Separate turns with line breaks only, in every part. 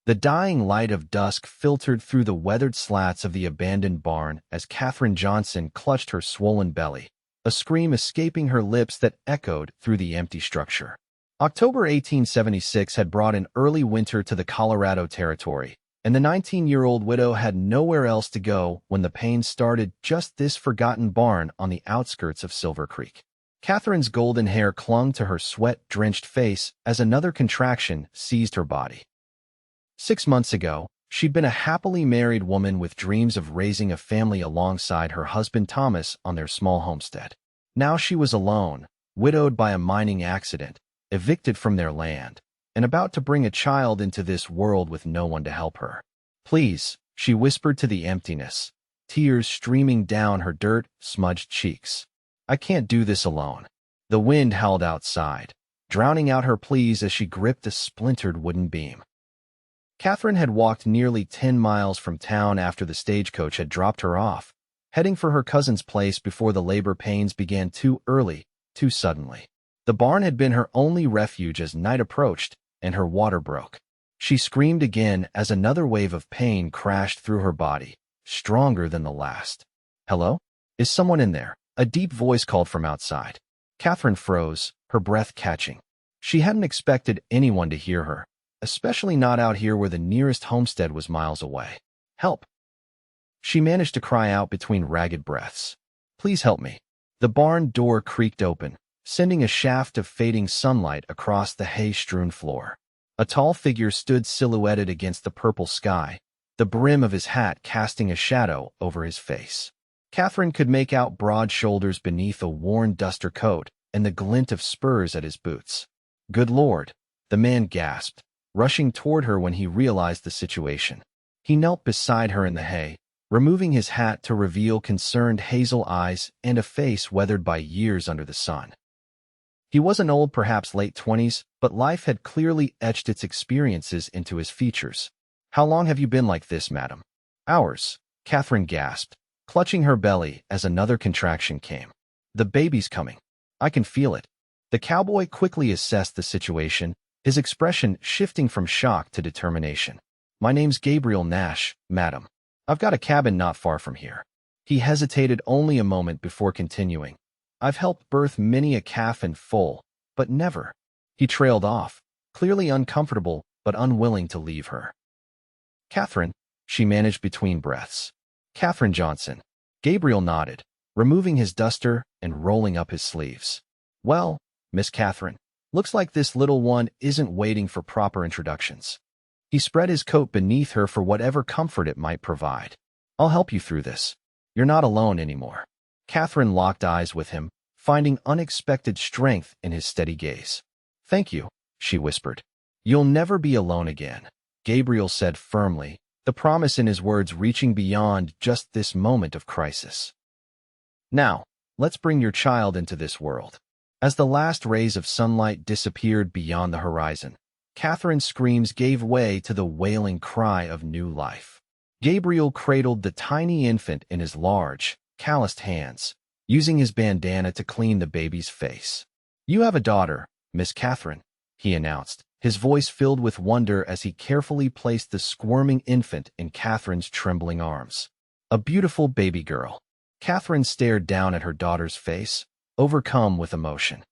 The dying light of dusk filtered through the weathered slats of the abandoned barn as Katherine Johnson clutched her swollen belly, a scream escaping her lips that echoed through the empty structure. October 1876 had brought an early winter to the Colorado Territory, and the 19-year-old widow had nowhere else to go when the pain started, just this forgotten barn on the outskirts of Silver Creek. Catherine's golden hair clung to her sweat-drenched face as another contraction seized her body. 6 months ago, she'd been a happily married woman with dreams of raising a family alongside her husband Thomas on their small homestead. Now she was alone, widowed by a mining accident, evicted from their land, and about to bring a child into this world with no one to help her. "Please," she whispered to the emptiness, tears streaming down her dirt-smudged cheeks. "I can't do this alone." The wind howled outside, drowning out her pleas as she gripped a splintered wooden beam. Katherine had walked nearly 10 miles from town after the stagecoach had dropped her off, heading for her cousin's place before the labor pains began too early, too suddenly. The barn had been her only refuge as night approached, and her water broke. She screamed again as another wave of pain crashed through her body, stronger than the last. "Hello? Is someone in there?" A deep voice called from outside. Katherine froze, her breath catching. She hadn't expected anyone to hear her, especially not out here where the nearest homestead was miles away. "Help!" She managed to cry out between ragged breaths. "Please help me." The barn door creaked open, sending a shaft of fading sunlight across the hay-strewn floor. A tall figure stood silhouetted against the purple sky, the brim of his hat casting a shadow over his face. Katherine could make out broad shoulders beneath a worn duster coat and the glint of spurs at his boots. "Good Lord," the man gasped, rushing toward her when he realized the situation. He knelt beside her in the hay, removing his hat to reveal concerned hazel eyes and a face weathered by years under the sun. He wasn't old, perhaps late 20s, but life had clearly etched its experiences into his features. "How long have you been like this, madam?" "Hours," Katherine gasped, clutching her belly as another contraction came. "The baby's coming. I can feel it." The cowboy quickly assessed the situation, his expression shifting from shock to determination. "My name's Gabriel Nash, madam. I've got a cabin not far from here." He hesitated only a moment before continuing. "I've helped birth many a calf and foal, but never." He trailed off, clearly uncomfortable but unwilling to leave her. "Katherine," she managed between breaths. "Katherine Johnson." Gabriel nodded, removing his duster and rolling up his sleeves. "Well, Miss Katherine, looks like this little one isn't waiting for proper introductions." He spread his coat beneath her for whatever comfort it might provide. "I'll help you through this. You're not alone anymore." Katherine locked eyes with him, finding unexpected strength in his steady gaze. "Thank you," she whispered. "You'll never be alone again," Gabriel said firmly, the promise in his words reaching beyond just this moment of crisis. "Now, let's bring your child into this world." As the last rays of sunlight disappeared beyond the horizon, Katherine's screams gave way to the wailing cry of new life. Gabriel cradled the tiny infant in his large, calloused hands, using his bandana to clean the baby's face. "You have a daughter, Miss Katherine," he announced, his voice filled with wonder as he carefully placed the squirming infant in Katherine's trembling arms. "A beautiful baby girl." Katherine stared down at her daughter's face, overcome with emotion.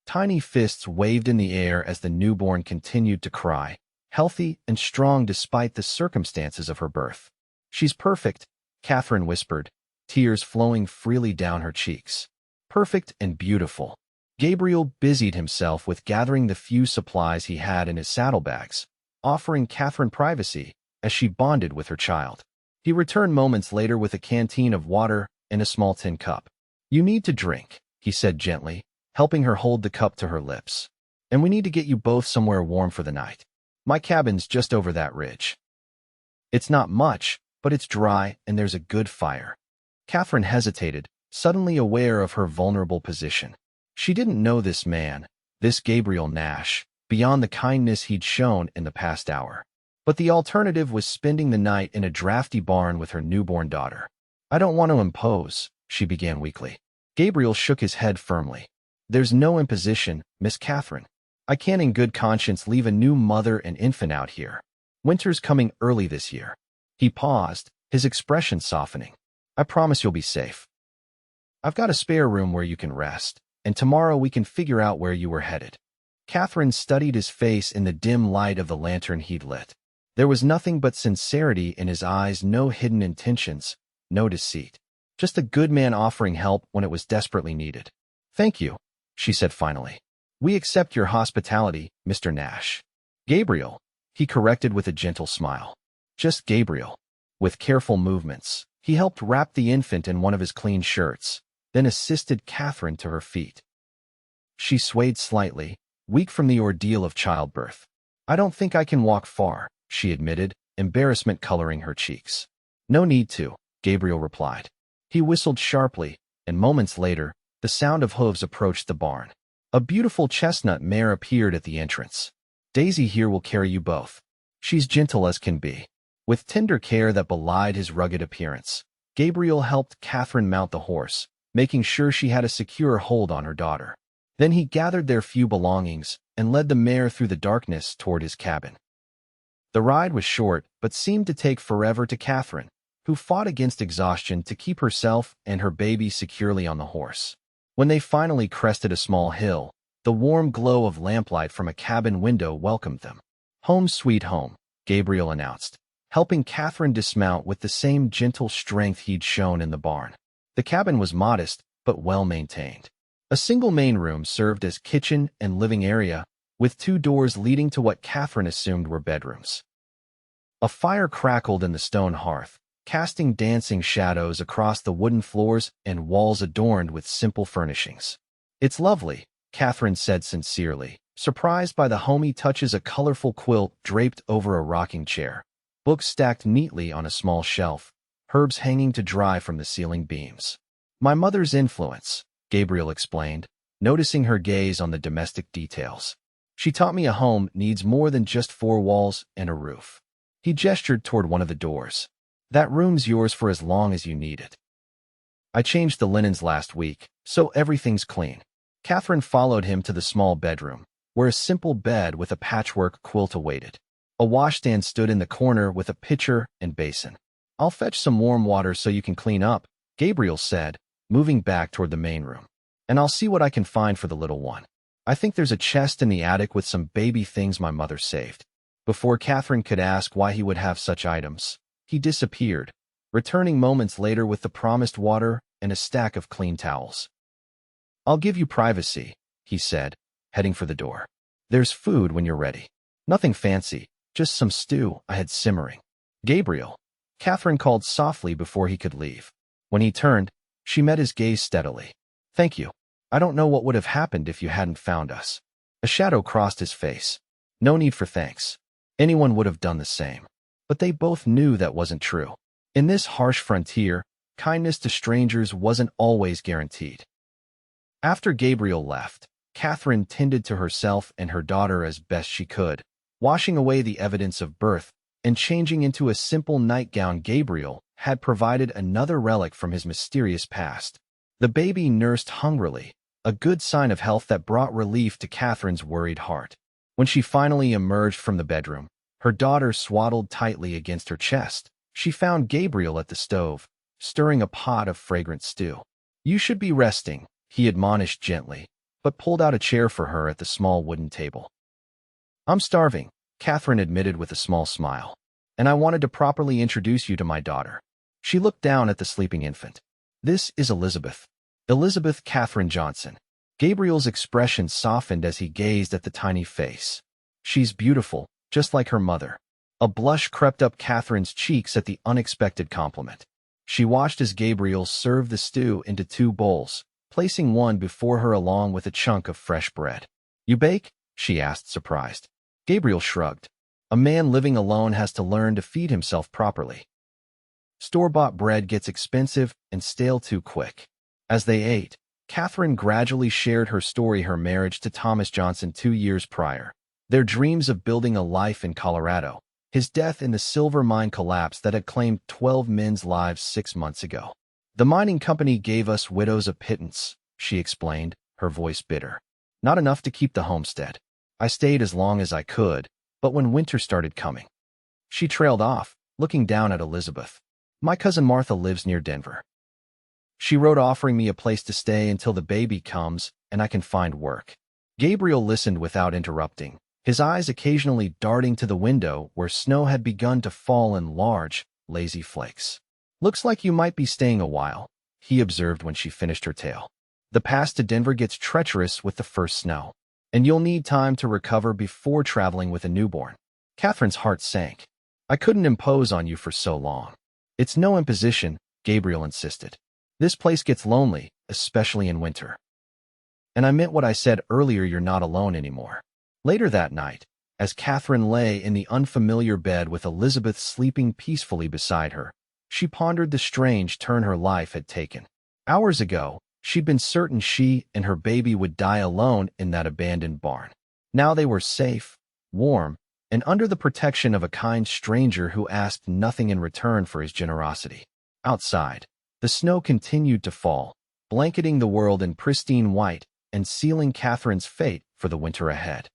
Tiny fists waved in the air as the newborn continued to cry, healthy and strong despite the circumstances of her birth. "She's perfect," Katherine whispered, tears flowing freely down her cheeks. "Perfect and beautiful." Gabriel busied himself with gathering the few supplies he had in his saddlebags, offering Katherine privacy as she bonded with her child. He returned moments later with a canteen of water and a small tin cup. "You need to drink," he said gently, helping her hold the cup to her lips. "And we need to get you both somewhere warm for the night. My cabin's just over that ridge. It's not much, but it's dry and there's a good fire." Katherine hesitated, suddenly aware of her vulnerable position. She didn't know this man, this Gabriel Nash, beyond the kindness he'd shown in the past hour. But the alternative was spending the night in a drafty barn with her newborn daughter. "I don't want to impose," she began weakly. Gabriel shook his head firmly. "There's no imposition, Miss Katherine. I can't in good conscience leave a new mother and infant out here." Winter's coming early this year. He paused, his expression softening. I promise you'll be safe. I've got a spare room where you can rest, and tomorrow we can figure out where you were headed. Catherine studied his face in the dim light of the lantern he'd lit. There was nothing but sincerity in his eyes, no hidden intentions, no deceit. Just a good man offering help when it was desperately needed. Thank you, she said finally. We accept your hospitality, Mr. Nash. Gabriel, he corrected with a gentle smile. Just Gabriel. With careful movements, he helped wrap the infant in one of his clean shirts, then assisted Catherine to her feet. She swayed slightly, weak from the ordeal of childbirth. I don't think I can walk far, she admitted, embarrassment coloring her cheeks. No need to, Gabriel replied. He whistled sharply, and moments later, the sound of hooves approached the barn. A beautiful chestnut mare appeared at the entrance. Daisy here will carry you both. She's gentle as can be. With tender care that belied his rugged appearance, Gabriel helped Catherine mount the horse, making sure she had a secure hold on her daughter. Then he gathered their few belongings and led the mare through the darkness toward his cabin. The ride was short, but seemed to take forever to Catherine, who fought against exhaustion to keep herself and her baby securely on the horse. When they finally crested a small hill, the warm glow of lamplight from a cabin window welcomed them. Home sweet home, Gabriel announced, helping Catherine dismount with the same gentle strength he'd shown in the barn. The cabin was modest, but well-maintained. A single main room served as kitchen and living area, with 2 doors leading to what Catherine assumed were bedrooms. A fire crackled in the stone hearth, casting dancing shadows across the wooden floors and walls adorned with simple furnishings. It's lovely, Catherine said sincerely, surprised by the homey touches: a colorful quilt draped over a rocking chair, books stacked neatly on a small shelf, herbs hanging to dry from the ceiling beams. My mother's influence, Gabriel explained, noticing her gaze on the domestic details. She taught me a home needs more than just 4 walls and a roof. He gestured toward one of the doors. That room's yours for as long as you need it. I changed the linens last week, so everything's clean. Catherine followed him to the small bedroom, where a simple bed with a patchwork quilt awaited. A washstand stood in the corner with a pitcher and basin. I'll fetch some warm water so you can clean up, Gabriel said, moving back toward the main room. And I'll see what I can find for the little one. I think there's a chest in the attic with some baby things my mother saved. Before Catherine could ask why he would have such items, he disappeared, returning moments later with the promised water and a stack of clean towels. I'll give you privacy, he said, heading for the door. There's food when you're ready. Nothing fancy, just some stew I had simmering. Gabriel, Catherine called softly before he could leave. When he turned, she met his gaze steadily. Thank you. I don't know what would have happened if you hadn't found us. A shadow crossed his face. No need for thanks. Anyone would have done the same. But they both knew that wasn't true. In this harsh frontier, kindness to strangers wasn't always guaranteed. After Gabriel left, Catherine tended to herself and her daughter as best she could, washing away the evidence of birth and changing into a simple nightgown Gabriel had provided another relic from his mysterious past. The baby nursed hungrily, a good sign of health that brought relief to Catherine's worried heart. When she finally emerged from the bedroom, her daughter swaddled tightly against her chest. She found Gabriel at the stove, stirring a pot of fragrant stew. You should be resting, he admonished gently, but pulled out a chair for her at the small wooden table. I'm starving, Catherine admitted with a small smile, and I wanted to properly introduce you to my daughter. She looked down at the sleeping infant. This is Elizabeth. Elizabeth Catherine Johnson. Gabriel's expression softened as he gazed at the tiny face. She's beautiful, just like her mother. A blush crept up Catherine's cheeks at the unexpected compliment. She watched as Gabriel served the stew into 2 bowls, placing one before her along with a chunk of fresh bread. You bake? She asked, surprised. Gabriel shrugged. A man living alone has to learn to feed himself properly. Store-bought bread gets expensive and stale too quick. As they ate, Catherine gradually shared her story, her marriage to Thomas Johnson 2 years prior, their dreams of building a life in Colorado, his death in the silver mine collapse that had claimed 12 men's lives 6 months ago. The mining company gave us widows a pittance, she explained, her voice bitter. Not enough to keep the homestead. I stayed as long as I could, but when winter started coming, She trailed off, looking down at Elizabeth. My cousin Martha lives near Denver. She wrote offering me a place to stay until the baby comes and I can find work. Gabriel listened without interrupting, his eyes occasionally darting to the window where snow had begun to fall in large, lazy flakes. Looks like you might be staying a while, he observed when she finished her tale. The path to Denver gets treacherous with the first snow, and you'll need time to recover before traveling with a newborn. Catherine's heart sank. I couldn't impose on you for so long. It's no imposition, Gabriel insisted. This place gets lonely, especially in winter. And I meant what I said earlier, you're not alone anymore. Later that night, as Catherine lay in the unfamiliar bed with Elizabeth sleeping peacefully beside her, she pondered the strange turn her life had taken. Hours ago, she'd been certain she and her baby would die alone in that abandoned barn. Now they were safe, warm, and under the protection of a kind stranger who asked nothing in return for his generosity. Outside, the snow continued to fall, blanketing the world in pristine white and sealing Catherine's fate for the winter ahead.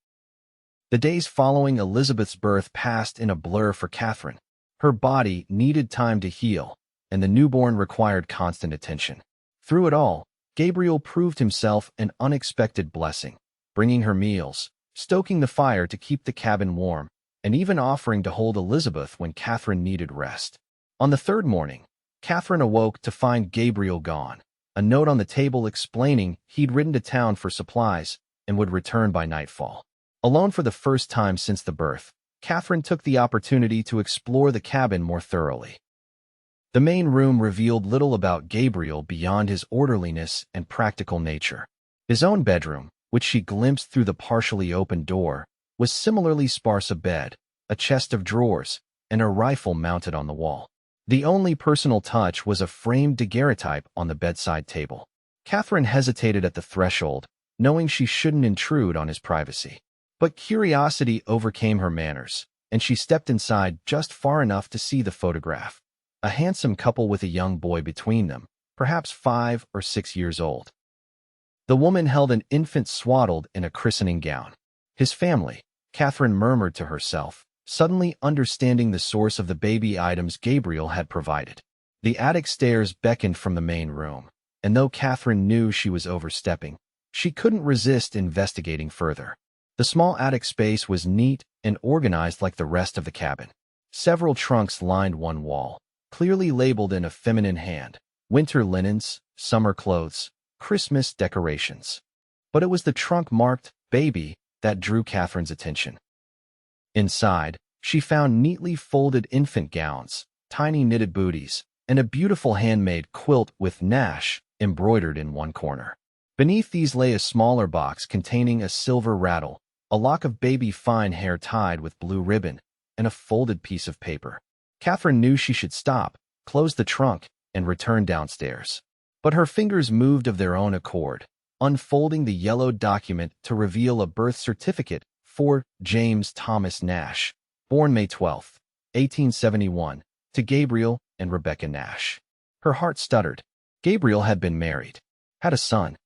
The days following Elizabeth's birth passed in a blur for Catherine. Her body needed time to heal, and the newborn required constant attention. Through it all, Gabriel proved himself an unexpected blessing, bringing her meals, stoking the fire to keep the cabin warm, and even offering to hold Elizabeth when Catherine needed rest. On the third morning, Catherine awoke to find Gabriel gone, a note on the table explaining he'd ridden to town for supplies and would return by nightfall. Alone for the first time since the birth, Catherine took the opportunity to explore the cabin more thoroughly. The main room revealed little about Gabriel beyond his orderliness and practical nature. His own bedroom, which she glimpsed through the partially open door, was similarly sparse: a bed, a chest of drawers, and a rifle mounted on the wall. The only personal touch was a framed daguerreotype on the bedside table. Catherine hesitated at the threshold, knowing she shouldn't intrude on his privacy. But curiosity overcame her manners, and she stepped inside just far enough to see the photograph. A handsome couple with a young boy between them, perhaps 5 or 6 years old. The woman held an infant swaddled in a christening gown. His family, Catherine murmured to herself, suddenly understanding the source of the baby items Gabriel had provided. The attic stairs beckoned from the main room, and though Catherine knew she was overstepping, she couldn't resist investigating further. The small attic space was neat and organized like the rest of the cabin. Several trunks lined one wall, clearly labeled in a feminine hand: winter linens, summer clothes, Christmas decorations. But it was the trunk marked "baby" that drew Catherine's attention. Inside, she found neatly folded infant gowns, tiny knitted booties, and a beautiful handmade quilt with Nash embroidered in one corner. Beneath these lay a smaller box containing a silver rattle, a lock of baby fine hair tied with blue ribbon, and a folded piece of paper. Catherine knew she should stop, close the trunk, and return downstairs. But her fingers moved of their own accord, unfolding the yellowed document to reveal a birth certificate for James Thomas Nash, born May 12, 1871, to Gabriel and Rebecca Nash. Her heart stuttered. Gabriel had been married, had a son.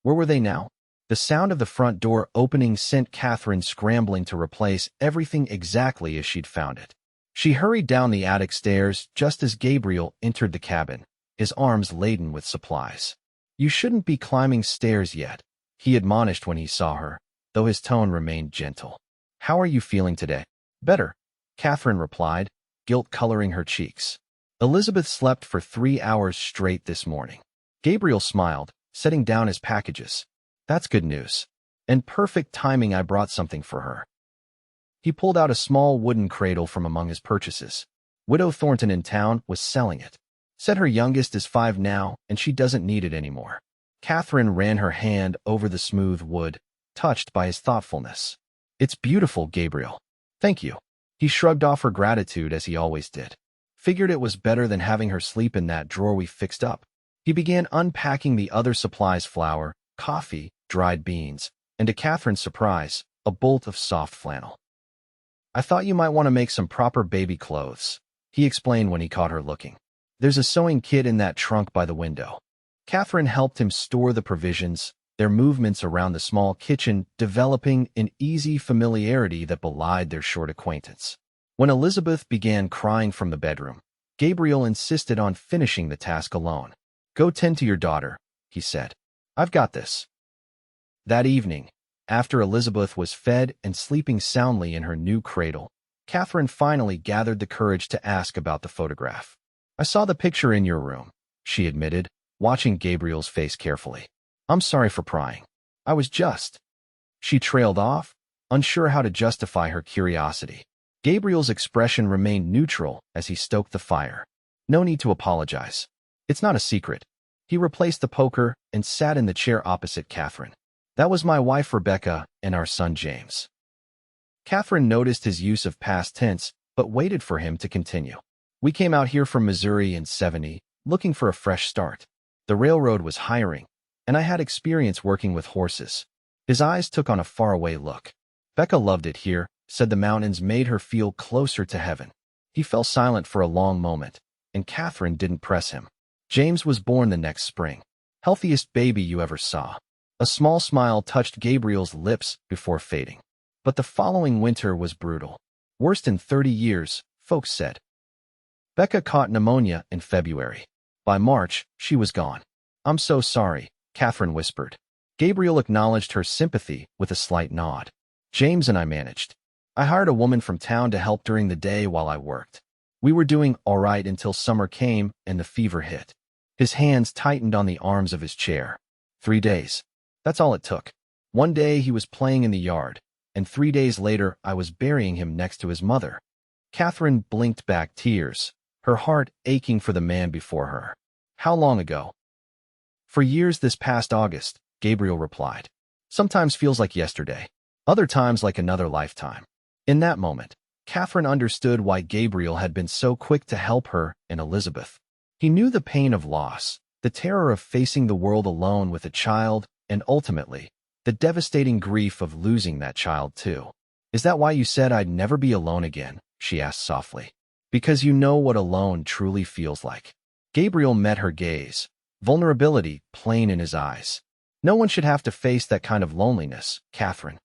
Where were they now? The sound of the front door opening sent Catherine scrambling to replace everything exactly as she'd found it. She hurried down the attic stairs just as Gabriel entered the cabin, his arms laden with supplies. "You shouldn't be climbing stairs yet," he admonished when he saw her, though his tone remained gentle. "How are you feeling today?" "Better," Catherine replied, guilt coloring her cheeks. "Elizabeth slept for 3 hours straight this morning." Gabriel smiled, setting down his packages. "That's good news. And perfect timing, I brought something for her." He pulled out a small wooden cradle from among his purchases. Widow Thornton in town was selling it. Said her youngest is 5 now, and she doesn't need it anymore. Catherine ran her hand over the smooth wood, touched by his thoughtfulness. "It's beautiful, Gabriel." "Thank you." He shrugged off her gratitude as he always did. Figured it was better than having her sleep in that drawer we fixed up. He began unpacking the other supplies: flour, coffee, dried beans, and to Catherine's surprise, a bolt of soft flannel. "I thought you might want to make some proper baby clothes," he explained when he caught her looking. "There's a sewing kit in that trunk by the window." Catherine helped him store the provisions, their movements around the small kitchen developing an easy familiarity that belied their short acquaintance. When Elizabeth began crying from the bedroom, Gabriel insisted on finishing the task alone. "Go tend to your daughter," he said. "I've got this." That evening, after Elizabeth was fed and sleeping soundly in her new cradle, Catherine finally gathered the courage to ask about the photograph. "I saw the picture in your room," she admitted, watching Gabriel's face carefully. "I'm sorry for prying. I was just—" She trailed off, unsure how to justify her curiosity. Gabriel's expression remained neutral as he stoked the fire. "No need to apologize. It's not a secret." He replaced the poker and sat in the chair opposite Catherine. "That was my wife Rebecca and our son James." Catherine noticed his use of past tense, but waited for him to continue. "We came out here from Missouri in '70, looking for a fresh start. The railroad was hiring, and I had experience working with horses." His eyes took on a faraway look. "Becca loved it here," said the mountains made her feel closer to heaven. He fell silent for a long moment, and Catherine didn't press him. "James was born the next spring. Healthiest baby you ever saw." A small smile touched Gabriel's lips before fading. But the following winter was brutal. "Worst in 30 years, folks said." Becca caught pneumonia in February. By March, she was gone. "I'm so sorry," Catherine whispered. Gabriel acknowledged her sympathy with a slight nod. "James and I managed. I hired a woman from town to help during the day while I worked. We were doing all right until summer came and the fever hit." His hands tightened on the arms of his chair. 3 days. That's all it took. One day he was playing in the yard, and 3 days later I was burying him next to his mother." Catherine blinked back tears, her heart aching for the man before her. "How long ago?" "For years this past August," Gabriel replied. "Sometimes feels like yesterday, other times like another lifetime." In that moment, Catherine understood why Gabriel had been so quick to help her and Elizabeth. He knew the pain of loss, the terror of facing the world alone with a child, and ultimately, the devastating grief of losing that child too. "Is that why you said I'd never be alone again?" she asked softly. "Because you know what alone truly feels like." Gabriel met her gaze, vulnerability plain in his eyes. "No one should have to face that kind of loneliness, Catherine.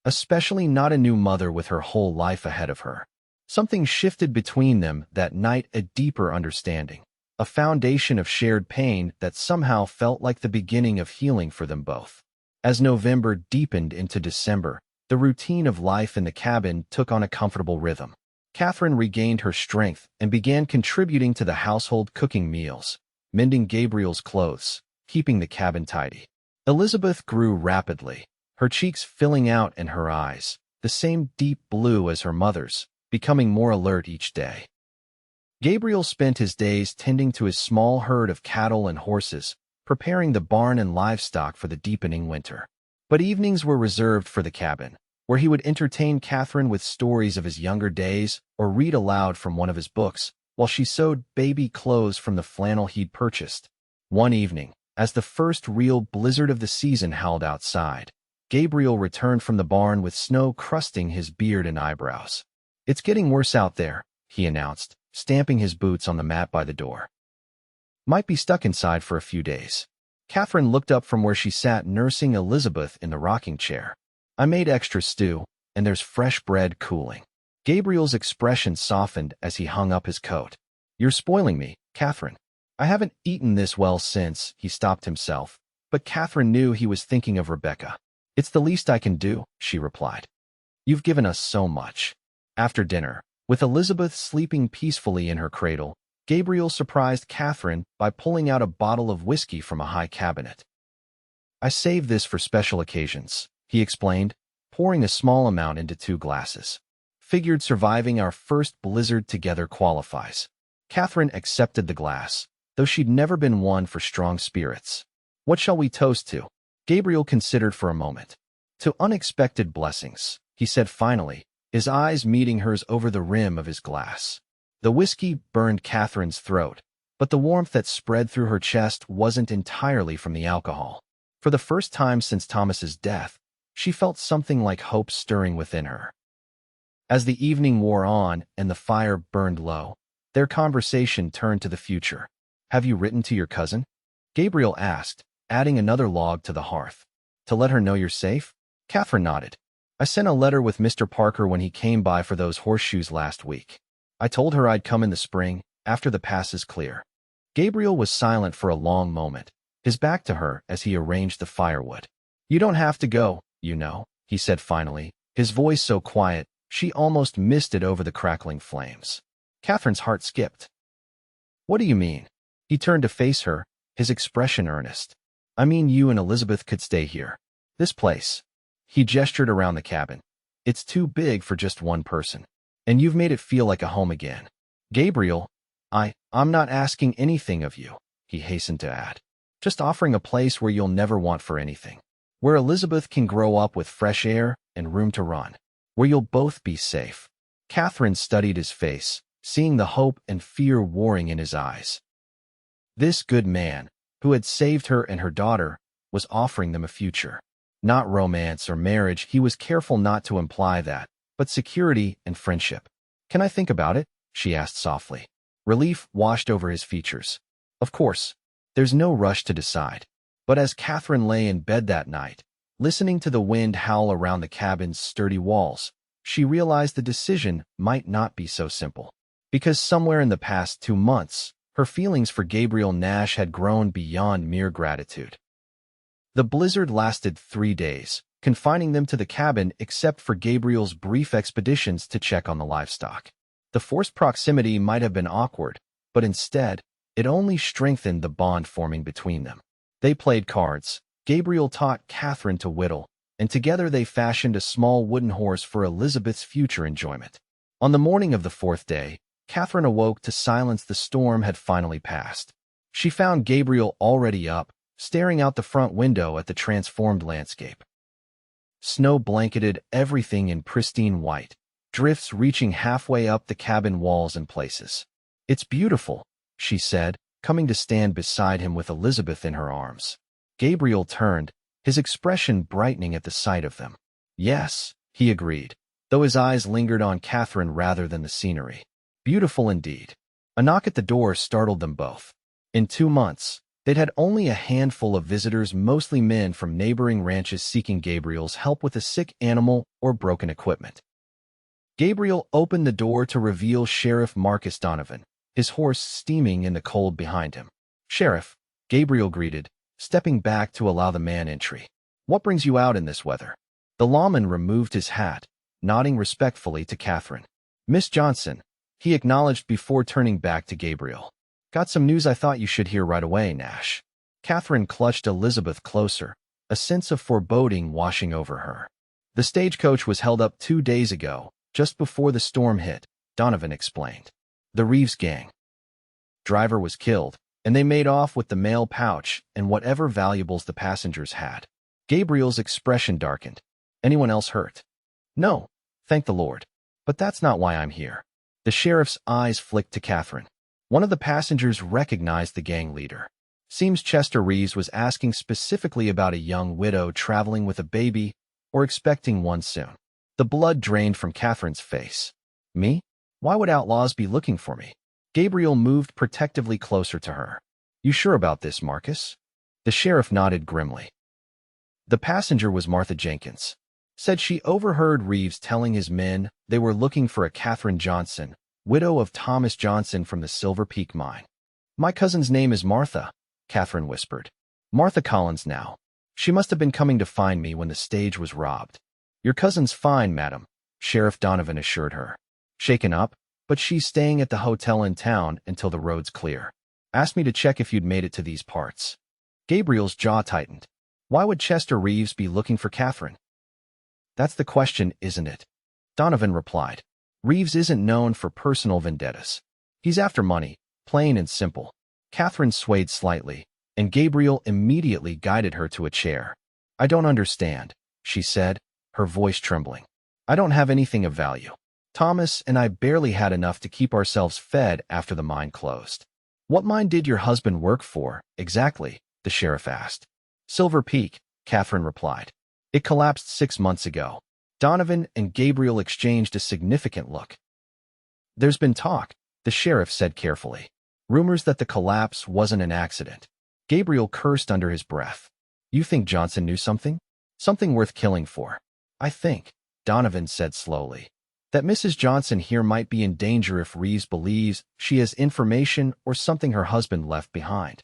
Especially not a new mother with her whole life ahead of her." Something shifted between them that night, a deeper understanding, a foundation of shared pain that somehow felt like the beginning of healing for them both. As November deepened into December, the routine of life in the cabin took on a comfortable rhythm. Catherine regained her strength and began contributing to the household, cooking meals, mending Gabriel's clothes, keeping the cabin tidy. Elizabeth grew rapidly, her cheeks filling out and her eyes, the same deep blue as her mother's, becoming more alert each day. Gabriel spent his days tending to his small herd of cattle and horses, preparing the barn and livestock for the deepening winter. But evenings were reserved for the cabin, where he would entertain Catherine with stories of his younger days or read aloud from one of his books, while she sewed baby clothes from the flannel he'd purchased. One evening, as the first real blizzard of the season howled outside, Gabriel returned from the barn with snow crusting his beard and eyebrows. "It's getting worse out there," he announced, stamping his boots on the mat by the door. "Might be stuck inside for a few days." Catherine looked up from where she sat nursing Elizabeth in the rocking chair. "I made extra stew, and there's fresh bread cooling." Gabriel's expression softened as he hung up his coat. "You're spoiling me, Catherine. I haven't eaten this well since." He stopped himself, but Catherine knew he was thinking of Rebecca. "It's the least I can do," she replied. "You've given us so much." After dinner, with Elizabeth sleeping peacefully in her cradle, Gabriel surprised Catherine by pulling out a bottle of whiskey from a high cabinet. "I save this for special occasions," he explained, pouring a small amount into 2 glasses. "Figured surviving our first blizzard together qualifies." Catherine accepted the glass, though she'd never been one for strong spirits. "What shall we toast to?" Gabriel considered for a moment. "To unexpected blessings," he said finally, his eyes meeting hers over the rim of his glass. The whiskey burned Catherine's throat, but the warmth that spread through her chest wasn't entirely from the alcohol. For the first time since Thomas's death, she felt something like hope stirring within her. As the evening wore on and the fire burned low, their conversation turned to the future. "Have you written to your cousin?" Gabriel asked, adding another log to the hearth. "To let her know you're safe?" Catherine nodded. "I I sent a letter with Mr. Parker when he came by for those horseshoes last week. I told her I'd come in the spring, after the pass is clear. Gabriel was silent for a long moment, his back to her as he arranged the firewood. You don't have to go, you know, he said finally, his voice so quiet she almost missed it over the crackling flames. Catherine's heart skipped. What do you mean? He turned to face her, his expression earnest. I mean you and Elizabeth could stay here. This place. He gestured around the cabin. It's too big for just one person. And you've made it feel like a home again. Gabriel, I'm not asking anything of you, he hastened to add. Just offering a place where you'll never want for anything. Where Elizabeth can grow up with fresh air and room to run. Where you'll both be safe. Catherine studied his face, seeing the hope and fear warring in his eyes. This good man, who had saved her and her daughter, was offering them a future. Not romance or marriage, he was careful not to imply that, but security and friendship. Can I think about it? She asked softly. Relief washed over his features. Of course, there's no rush to decide. But as Catherine lay in bed that night, listening to the wind howl around the cabin's sturdy walls, she realized the decision might not be so simple. Because somewhere in the past 2 months, her feelings for Gabriel Nash had grown beyond mere gratitude. The blizzard lasted 3 days, confining them to the cabin except for Gabriel's brief expeditions to check on the livestock. The forced proximity might have been awkward, but instead, it only strengthened the bond forming between them. They played cards. Gabriel taught Catherine to whittle, and together they fashioned a small wooden horse for Elizabeth's future enjoyment. On the morning of the 4th day, Catherine awoke to silence. The storm had finally passed. She found Gabriel already up, staring out the front window at the transformed landscape. Snow blanketed everything in pristine white, drifts reaching halfway up the cabin walls in places. It's beautiful, she said, coming to stand beside him with Elizabeth in her arms. Gabriel turned, his expression brightening at the sight of them. Yes, he agreed, though his eyes lingered on Catherine rather than the scenery. Beautiful indeed. A knock at the door startled them both. In 2 months, they'd had only a handful of visitors, mostly men from neighboring ranches seeking Gabriel's help with a sick animal or broken equipment. Gabriel opened the door to reveal Sheriff Marcus Donovan, his horse steaming in the cold behind him. Sheriff, Gabriel greeted, stepping back to allow the man entry. What brings you out in this weather? The lawman removed his hat, nodding respectfully to Catherine. Miss Johnson, he acknowledged before turning back to Gabriel. Got some news I thought you should hear right away, Nash. Catherine clutched Elizabeth closer, a sense of foreboding washing over her. The stagecoach was held up 2 days ago, just before the storm hit, Donovan explained. The Reeves gang. Driver was killed, and they made off with the mail pouch and whatever valuables the passengers had. Gabriel's expression darkened. Anyone else hurt? No, thank the Lord. But that's not why I'm here. The sheriff's eyes flicked to Catherine. One of the passengers recognized the gang leader. Seems Chester Reeves was asking specifically about a young widow traveling with a baby or expecting one soon. The blood drained from Catherine's face. Me? Why would outlaws be looking for me? Gabriel moved protectively closer to her. You sure about this, Marcus? The sheriff nodded grimly. The passenger was Martha Jenkins. Said she overheard Reeves telling his men they were looking for a Catherine Johnson, widow of Thomas Johnson from the Silver Peak mine. My cousin's name is Martha, Catherine whispered. Martha Collins now. She must have been coming to find me when the stage was robbed. Your cousin's fine, madam, Sheriff Donovan assured her. Shaken up, but she's staying at the hotel in town until the road's clear. Asked me to check if you'd made it to these parts. Gabriel's jaw tightened. Why would Chester Reeves be looking for Catherine? That's the question, isn't it? Donovan replied. Reeves isn't known for personal vendettas. He's after money, plain and simple. Catherine swayed slightly, and Gabriel immediately guided her to a chair. I don't understand, she said, her voice trembling. I don't have anything of value. Thomas and I barely had enough to keep ourselves fed after the mine closed. What mine did your husband work for, exactly? The sheriff asked. Silver Peak, Catherine replied. It collapsed 6 months ago. Donovan and Gabriel exchanged a significant look. There's been talk, the sheriff said carefully. Rumors that the collapse wasn't an accident. Gabriel cursed under his breath. You think Johnson knew something? Something worth killing for. I think. Donovan said slowly. That Mrs. Johnson here might be in danger if Reeves believes she has information or something her husband left behind.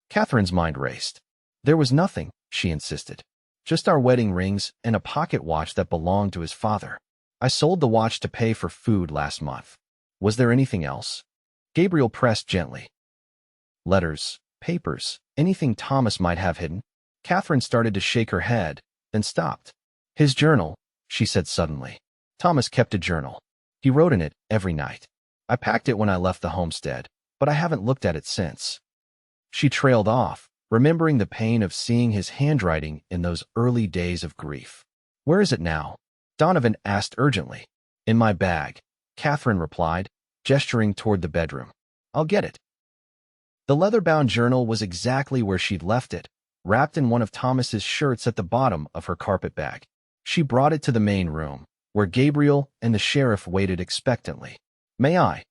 Catherine's mind raced. There was nothing, she insisted. Just our wedding rings and a pocket watch that belonged to his father. I sold the watch to pay for food last month. Was there anything else? Gabriel pressed gently. Letters, papers, anything Thomas might have hidden. Catherine started to shake her head, then stopped. His journal, she said suddenly. Thomas kept a journal. He wrote in it every night. I packed it when I left the homestead, but I haven't looked at it since. She trailed off, remembering the pain of seeing his handwriting in those early days of grief. Where is it now? Donovan asked urgently. In my bag, Catherine replied, gesturing toward the bedroom. I'll get it. The leather-bound journal was exactly where she'd left it, wrapped in one of Thomas's shirts at the bottom of her carpet bag. She brought it to the main room, where Gabriel and the sheriff waited expectantly. May I?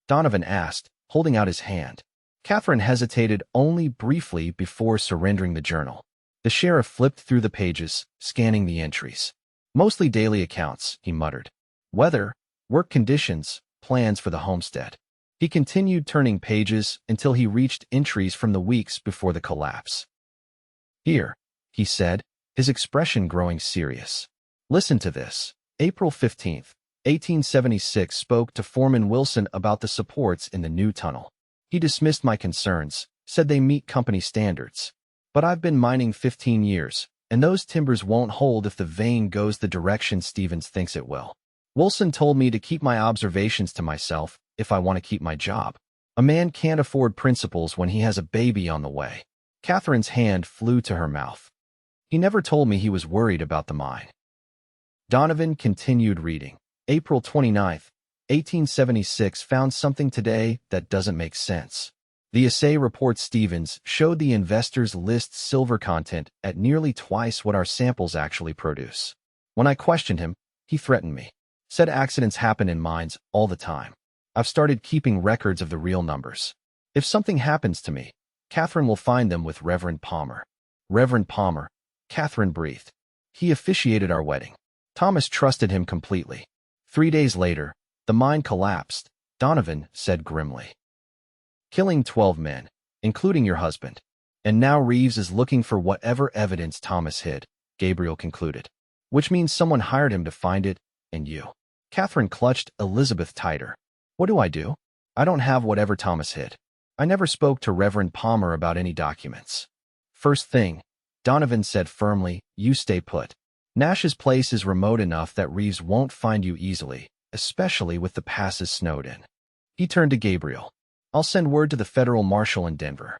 Donovan asked, holding out his hand. Catherine hesitated only briefly before surrendering the journal. The sheriff flipped through the pages, scanning the entries. Mostly daily accounts, he muttered. Weather, work conditions, plans for the homestead. He continued turning pages until he reached entries from the weeks before the collapse. Here, he said, his expression growing serious. Listen to this. April 15th, 1876 spoke to Foreman Wilson about the supports in the new tunnel. He dismissed my concerns, said they meet company standards. But I've been mining 15 years, and those timbers won't hold if the vein goes the direction Stevens thinks it will. Wilson told me to keep my observations to myself if I want to keep my job. A man can't afford principles when he has a baby on the way. Catherine's hand flew to her mouth. He never told me he was worried about the mine. Donovan continued reading. April 29th, 1876 found something today that doesn't make sense. The assay report Stevens showed the investors list silver content at nearly twice what our samples actually produce. When I questioned him, he threatened me. Said accidents happen in mines all the time. I've started keeping records of the real numbers. If something happens to me, Catherine will find them with Reverend Palmer. Reverend Palmer, Catherine breathed. He officiated our wedding. Thomas trusted him completely. 3 days later, the mine collapsed, Donovan said grimly. Killing 12 men, including your husband. And now Reeves is looking for whatever evidence Thomas hid, Gabriel concluded. Which means someone hired him to find it, and you. Catherine clutched Elizabeth tighter. What do? I don't have whatever Thomas hid. I never spoke to Reverend Palmer about any documents. First thing, Donovan said firmly, you stay put. Nash's place is remote enough that Reeves won't find you easily, especially with the passes snowed in. He turned to Gabriel. I'll send word to the federal marshal in Denver.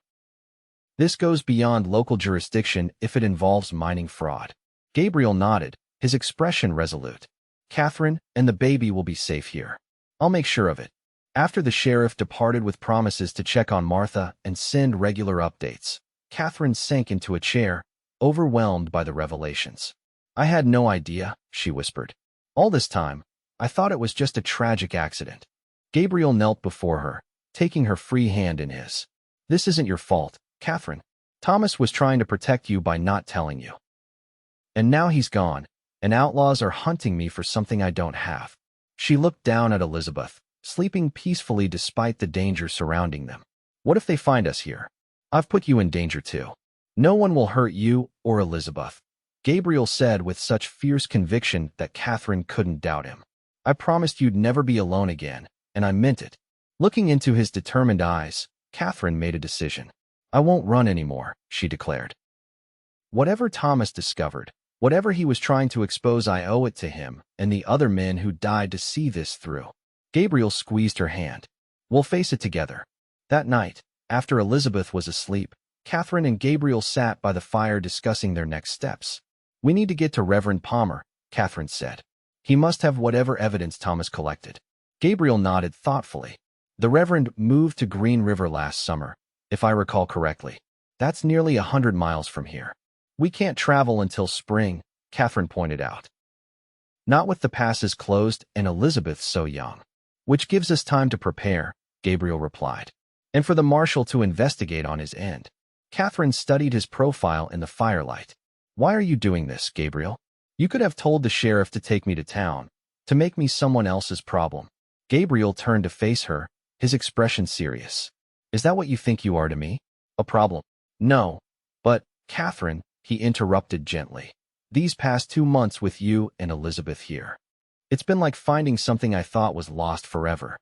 This goes beyond local jurisdiction if it involves mining fraud. Gabriel nodded, his expression resolute. Catherine and the baby will be safe here. I'll make sure of it. After the sheriff departed with promises to check on Martha and send regular updates, Catherine sank into a chair, overwhelmed by the revelations. I had no idea, she whispered. All this time, I thought it was just a tragic accident. Gabriel knelt before her, taking her free hand in his. This isn't your fault, Catherine. Thomas was trying to protect you by not telling you. And now he's gone, and outlaws are hunting me for something I don't have. She looked down at Elizabeth, sleeping peacefully despite the danger surrounding them. What if they find us here? I've put you in danger too. No one will hurt you or Elizabeth, Gabriel said with such fierce conviction that Catherine couldn't doubt him. I promised you'd never be alone again, and I meant it. Looking into his determined eyes, Catherine made a decision. I won't run anymore, she declared. Whatever Thomas discovered, whatever he was trying to expose, I owe it to him and the other men who died to see this through. Gabriel squeezed her hand. We'll face it together. That night, after Elizabeth was asleep, Catherine and Gabriel sat by the fire discussing their next steps. We need to get to Reverend Palmer, Catherine said. He must have whatever evidence Thomas collected. Gabriel nodded thoughtfully. The Reverend moved to Green River last summer, if I recall correctly. That's nearly 100 miles from here. We can't travel until spring, Catherine pointed out. Not with the passes closed and Elizabeth so young. Which gives us time to prepare, Gabriel replied. And for the marshal to investigate on his end. Catherine studied his profile in the firelight. Why are you doing this, Gabriel? You could have told the sheriff to take me to town, to make me someone else's problem. Gabriel turned to face her, his expression serious. Is that what you think you are to me? A problem? No. But, Catherine, he interrupted gently. These past 2 months with you and Elizabeth here. It's been like finding something I thought was lost forever.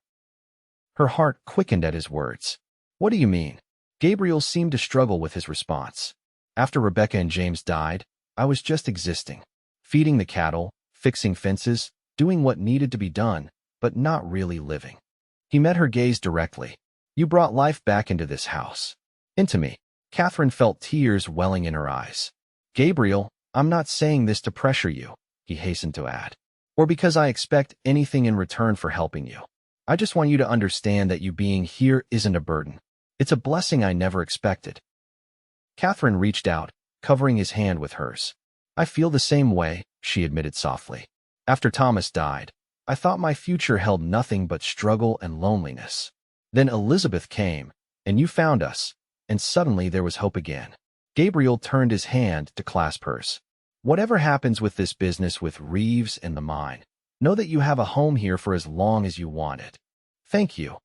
Her heart quickened at his words. What do you mean? Gabriel seemed to struggle with his response. After Rebecca and James died, I was just existing. Feeding the cattle, fixing fences, doing what needed to be done, but not really living. He met her gaze directly. You brought life back into this house. Into me. Catherine felt tears welling in her eyes. Gabriel, I'm not saying this to pressure you, he hastened to add, or because I expect anything in return for helping you. I just want you to understand that you being here isn't a burden. It's a blessing I never expected. Catherine reached out, covering his hand with hers. I feel the same way, she admitted softly. After Thomas died, I thought my future held nothing but struggle and loneliness. Then Elizabeth came, and you found us, and suddenly there was hope again. Gabriel turned his hand to clasp hers. Whatever happens with this business with Reeves and the mine, know that you have a home here for as long as you want it. Thank you,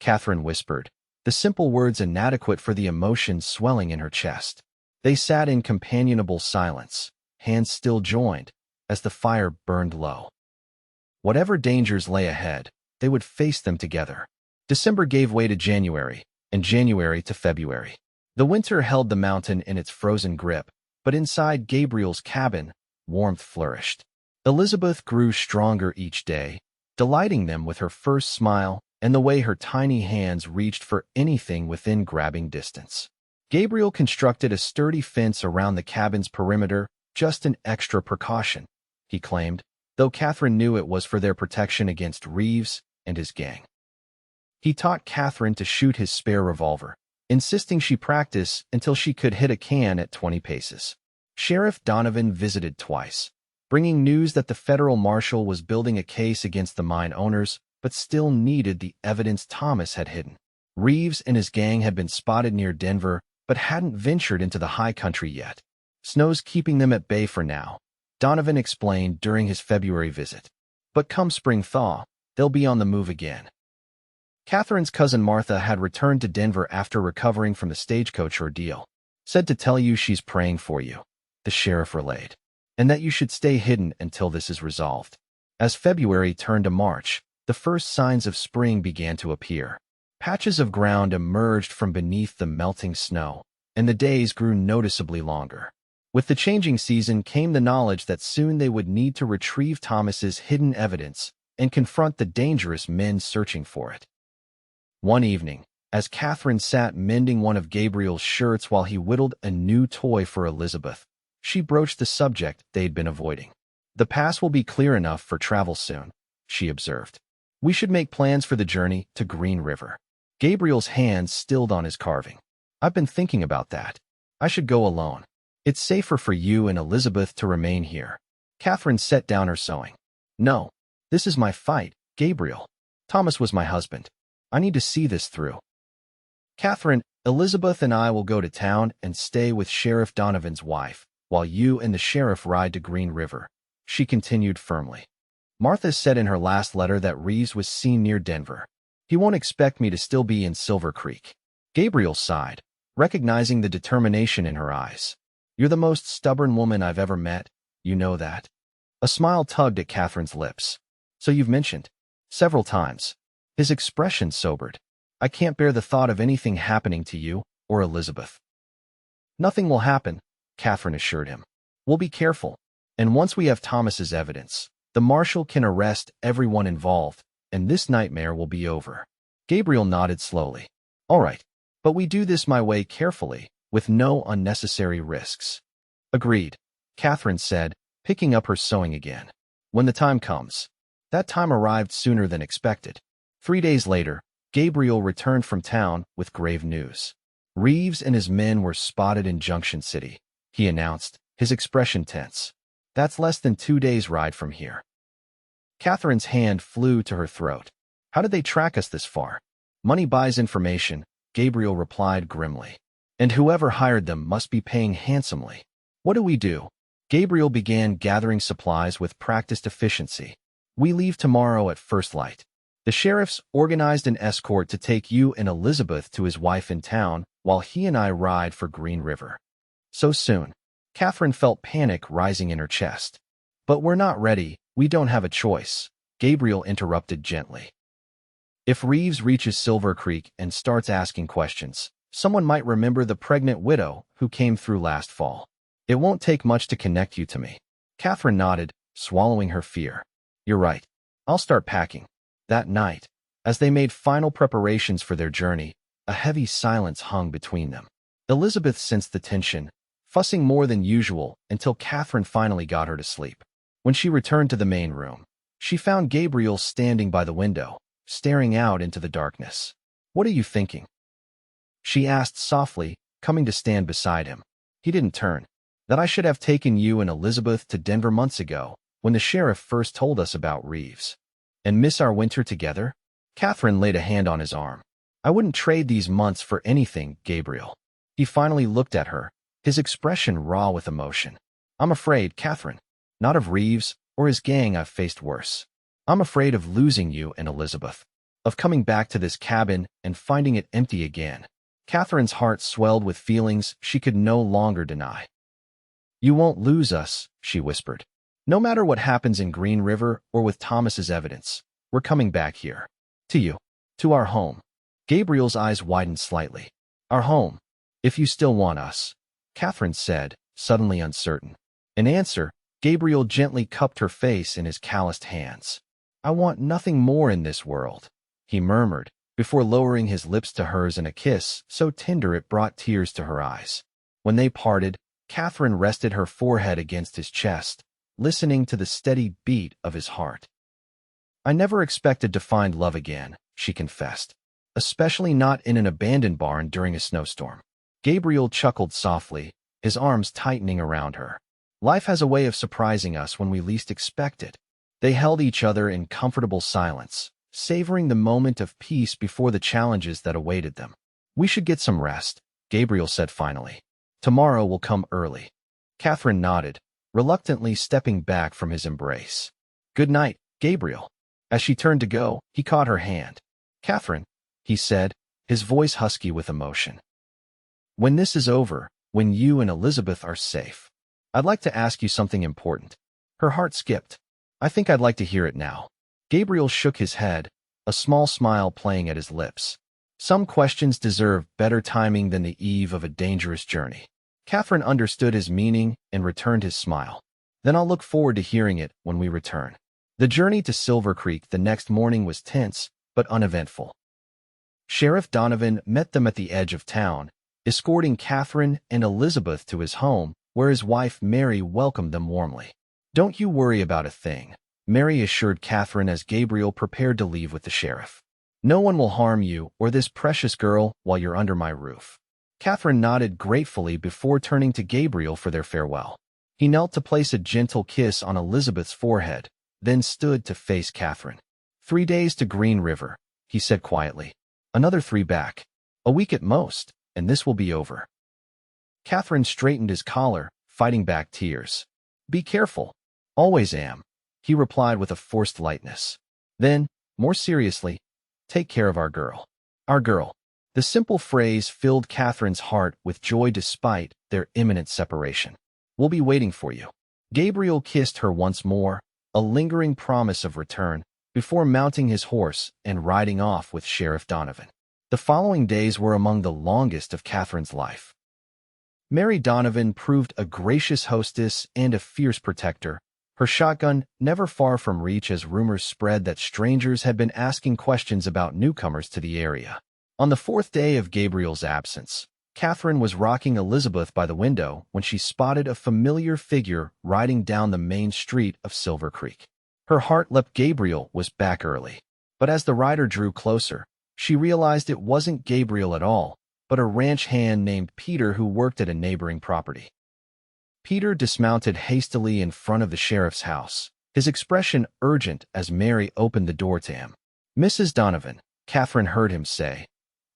Catherine whispered, the simple words inadequate for the emotion swelling in her chest. They sat in companionable silence, hands still joined, as the fire burned low. Whatever dangers lay ahead, they would face them together. December gave way to January, and January to February. The winter held the mountain in its frozen grip, but inside Gabriel's cabin, warmth flourished. Elizabeth grew stronger each day, delighting them with her first smile and the way her tiny hands reached for anything within grabbing distance. Gabriel constructed a sturdy fence around the cabin's perimeter, just an extra precaution, he claimed, though Catherine knew it was for their protection against Reeves and his gang. He taught Catherine to shoot his spare revolver, insisting she practice until she could hit a can at 20 paces. Sheriff Donovan visited twice, bringing news that the federal marshal was building a case against the mine owners, but still needed the evidence Thomas had hidden. Reeves and his gang had been spotted near Denver, but hadn't ventured into the high country yet. Snow's keeping them at bay for now, Donovan explained during his February visit. But come spring thaw, they'll be on the move again. Catherine's cousin Martha had returned to Denver after recovering from the stagecoach ordeal. Said to tell you she's praying for you, the sheriff relayed, and that you should stay hidden until this is resolved. As February turned to March, the first signs of spring began to appear. Patches of ground emerged from beneath the melting snow, and the days grew noticeably longer. With the changing season came the knowledge that soon they would need to retrieve Thomas's hidden evidence and confront the dangerous men searching for it. One evening, as Catherine sat mending one of Gabriel's shirts while he whittled a new toy for Elizabeth, she broached the subject they'd been avoiding. The pass will be clear enough for travel soon, she observed. We should make plans for the journey to Green River. Gabriel's hands stilled on his carving. I've been thinking about that. I should go alone. It's safer for you and Elizabeth to remain here. Catherine set down her sewing. No, this is my fight, Gabriel. Thomas was my husband. I need to see this through. Catherine, Elizabeth and I will go to town and stay with Sheriff Donovan's wife, while you and the sheriff ride to Green River, she continued firmly. Martha said in her last letter that Reeves was seen near Denver. He won't expect me to still be in Silver Creek. Gabriel sighed, recognizing the determination in her eyes. You're the most stubborn woman I've ever met, you know that. A smile tugged at Catherine's lips. So you've mentioned. Several times. His expression sobered. I can't bear the thought of anything happening to you or Elizabeth. Nothing will happen, Catherine assured him. We'll be careful, and once we have Thomas's evidence, the marshal can arrest everyone involved, and this nightmare will be over. Gabriel nodded slowly. All right, but we do this my way carefully, with no unnecessary risks. Agreed, Catherine said, picking up her sewing again. When the time comes. That time arrived sooner than expected. 3 days later, Gabriel returned from town with grave news. Reeves and his men were spotted in Junction City, he announced, his expression tense. That's less than 2 days' ride from here. Catherine's hand flew to her throat. How did they track us this far? Money buys information, Gabriel replied grimly. And whoever hired them must be paying handsomely. What do we do? Gabriel began gathering supplies with practiced efficiency. We leave tomorrow at first light. The sheriff's organized an escort to take you and Elizabeth to his wife in town, while he and I ride for Green River. So soon. Catherine felt panic rising in her chest. But we're not ready. We don't have a choice, Gabriel interrupted gently. If Reeves reaches Silver Creek and starts asking questions, someone might remember the pregnant widow who came through last fall. It won't take much to connect you to me. Catherine nodded, swallowing her fear. You're right. I'll start packing. That night, as they made final preparations for their journey, a heavy silence hung between them. Elizabeth sensed the tension, fussing more than usual until Catherine finally got her to sleep. When she returned to the main room, she found Gabriel standing by the window, staring out into the darkness. What are you thinking? She asked softly, coming to stand beside him. He didn't turn. That I should have taken you and Elizabeth to Denver months ago, when the sheriff first told us about Reeves. And miss our winter together? Catherine laid a hand on his arm. I wouldn't trade these months for anything, Gabriel. He finally looked at her, his expression raw with emotion. I'm afraid, Catherine. Not of Reeves or his gang. I've faced worse. I'm afraid of losing you and Elizabeth. Of coming back to this cabin and finding it empty again. Catherine's heart swelled with feelings she could no longer deny. You won't lose us, she whispered. No matter what happens in Green River or with Thomas's evidence, we're coming back here. To you. To our home. Gabriel's eyes widened slightly. Our home. If you still want us, Catherine said, suddenly uncertain. In answer, Gabriel gently cupped her face in his calloused hands. I want nothing more in this world, he murmured, before lowering his lips to hers in a kiss so tender it brought tears to her eyes. When they parted, Catherine rested her forehead against his chest, listening to the steady beat of his heart. I never expected to find love again, she confessed, especially not in an abandoned barn during a snowstorm. Gabriel chuckled softly, his arms tightening around her. Life has a way of surprising us when we least expect it. They held each other in comfortable silence, savoring the moment of peace before the challenges that awaited them. We should get some rest, Gabriel said finally. Tomorrow will come early. Catherine nodded, reluctantly stepping back from his embrace. Good night, Gabriel. As she turned to go, he caught her hand. Catherine, he said, his voice husky with emotion. When this is over, when you and Elizabeth are safe, I'd like to ask you something important. Her heart skipped. I think I'd like to hear it now. Gabriel shook his head, a small smile playing at his lips. Some questions deserve better timing than the eve of a dangerous journey. Catherine understood his meaning and returned his smile. Then I'll look forward to hearing it when we return. The journey to Silver Creek the next morning was tense, but uneventful. Sheriff Donovan met them at the edge of town, escorting Catherine and Elizabeth to his home, where his wife Mary welcomed them warmly. Don't you worry about a thing, Mary assured Catherine as Gabriel prepared to leave with the sheriff. No one will harm you or this precious girl while you're under my roof. Catherine nodded gratefully before turning to Gabriel for their farewell. He knelt to place a gentle kiss on Elizabeth's forehead, then stood to face Catherine. 3 days to Green River, he said quietly. Another 3 back. A week at most, and this will be over. Catherine straightened his collar, fighting back tears. Be careful. Always am, he replied with a forced lightness. Then, more seriously, take care of our girl. Our girl. The simple phrase filled Catherine's heart with joy despite their imminent separation. We'll be waiting for you. Gabriel kissed her once more, a lingering promise of return, before mounting his horse and riding off with Sheriff Donovan. The following days were among the longest of Catherine's life. Mary Donovan proved a gracious hostess and a fierce protector, her shotgun never far from reach as rumors spread that strangers had been asking questions about newcomers to the area. On the 4th day of Gabriel's absence, Catherine was rocking Elizabeth by the window when she spotted a familiar figure riding down the main street of Silver Creek. Her heart leapt. Gabriel was back early. But as the rider drew closer, she realized it wasn't Gabriel at all, but a ranch hand named Peter who worked at a neighboring property. Peter dismounted hastily in front of the sheriff's house, his expression urgent as Mary opened the door to him. Mrs. Donovan, Catherine heard him say,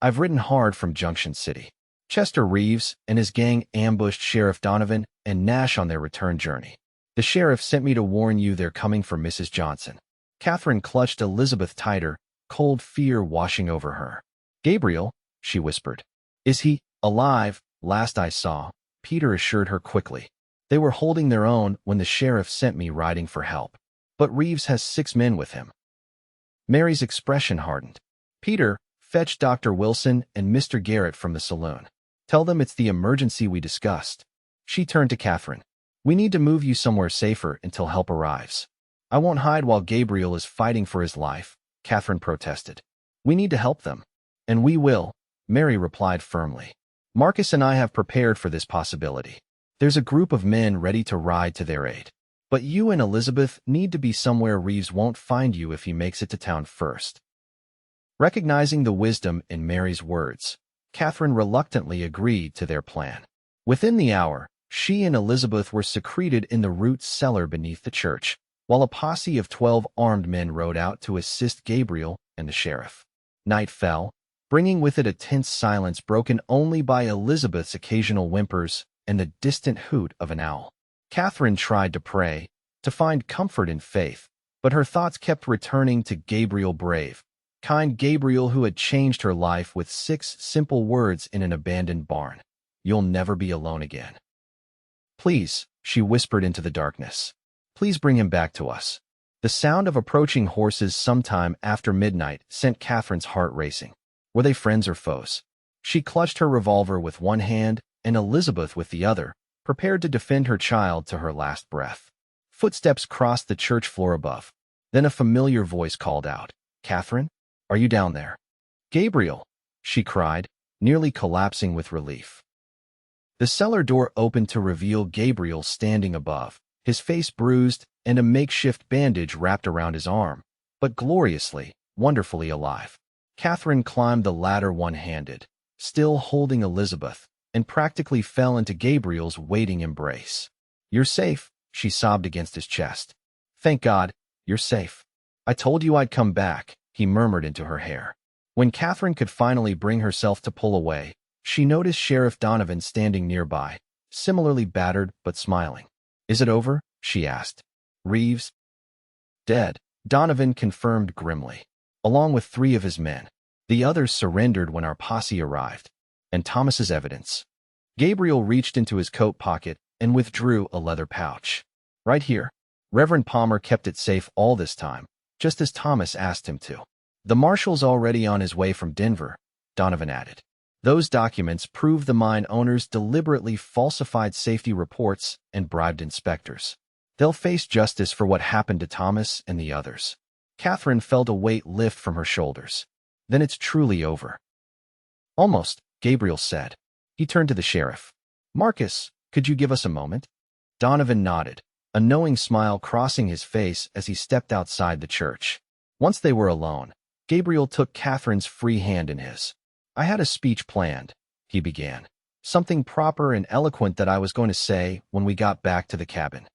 I've ridden hard from Junction City. Chester Reeves and his gang ambushed Sheriff Donovan and Nash on their return journey. The sheriff sent me to warn you they're coming for Mrs. Johnson. Catherine clutched Elizabeth tighter, cold fear washing over her. Gabriel, she whispered. Is he alive? Last I saw, Peter assured her quickly. They were holding their own when the sheriff sent me riding for help. But Reeves has 6 men with him. Mary's expression hardened. Peter, fetch Dr. Wilson and Mr. Garrett from the saloon. Tell them it's the emergency we discussed. She turned to Catherine. We need to move you somewhere safer until help arrives. I won't hide while Gabriel is fighting for his life, Catherine protested. We need to help them. And we will, Mary replied firmly. Marcus and I have prepared for this possibility. There's a group of men ready to ride to their aid. But you and Elizabeth need to be somewhere Reeves won't find you if he makes it to town first. Recognizing the wisdom in Mary's words, Catherine reluctantly agreed to their plan. Within the hour, she and Elizabeth were secreted in the root cellar beneath the church, while a posse of 12 armed men rode out to assist Gabriel and the sheriff. Night fell, bringing with it a tense silence broken only by Elizabeth's occasional whimpers and the distant hoot of an owl. Catherine tried to pray, to find comfort in faith, but her thoughts kept returning to Gabriel Brave, kind Gabriel who had changed her life with 6 simple words in an abandoned barn. You'll never be alone again. Please, she whispered into the darkness. Please bring him back to us. The sound of approaching horses sometime after midnight sent Catherine's heart racing. Were they friends or foes? She clutched her revolver with one hand and Elizabeth with the other, prepared to defend her child to her last breath. Footsteps crossed the church floor above. Then a familiar voice called out, Catherine, are you down there? Gabriel, she cried, nearly collapsing with relief. The cellar door opened to reveal Gabriel standing above, his face bruised and a makeshift bandage wrapped around his arm, but gloriously, wonderfully alive. Catherine climbed the ladder one-handed, still holding Elizabeth, and practically fell into Gabriel's waiting embrace. You're safe, she sobbed against his chest. Thank God, you're safe. I told you I'd come back, he murmured into her hair. When Catherine could finally bring herself to pull away, she noticed Sheriff Donovan standing nearby, similarly battered but smiling. Is it over? She asked. Reeves? Dead, Donovan confirmed grimly, along with 3 of his men. The others surrendered when our posse arrived. And Thomas's evidence. Gabriel reached into his coat pocket and withdrew a leather pouch. Right here. Reverend Palmer kept it safe all this time, just as Thomas asked him to. The marshal's already on his way from Denver, Donovan added. Those documents prove the mine owners deliberately falsified safety reports and bribed inspectors. They'll face justice for what happened to Thomas and the others. Catherine felt a weight lift from her shoulders. Then it's truly over. Almost, Gabriel said. He turned to the sheriff. Marcus, could you give us a moment? Donovan nodded, a knowing smile crossing his face as he stepped outside the church. Once they were alone, Gabriel took Catherine's free hand in his. I had a speech planned, he began. Something proper and eloquent that I was going to say when we got back to the cabin.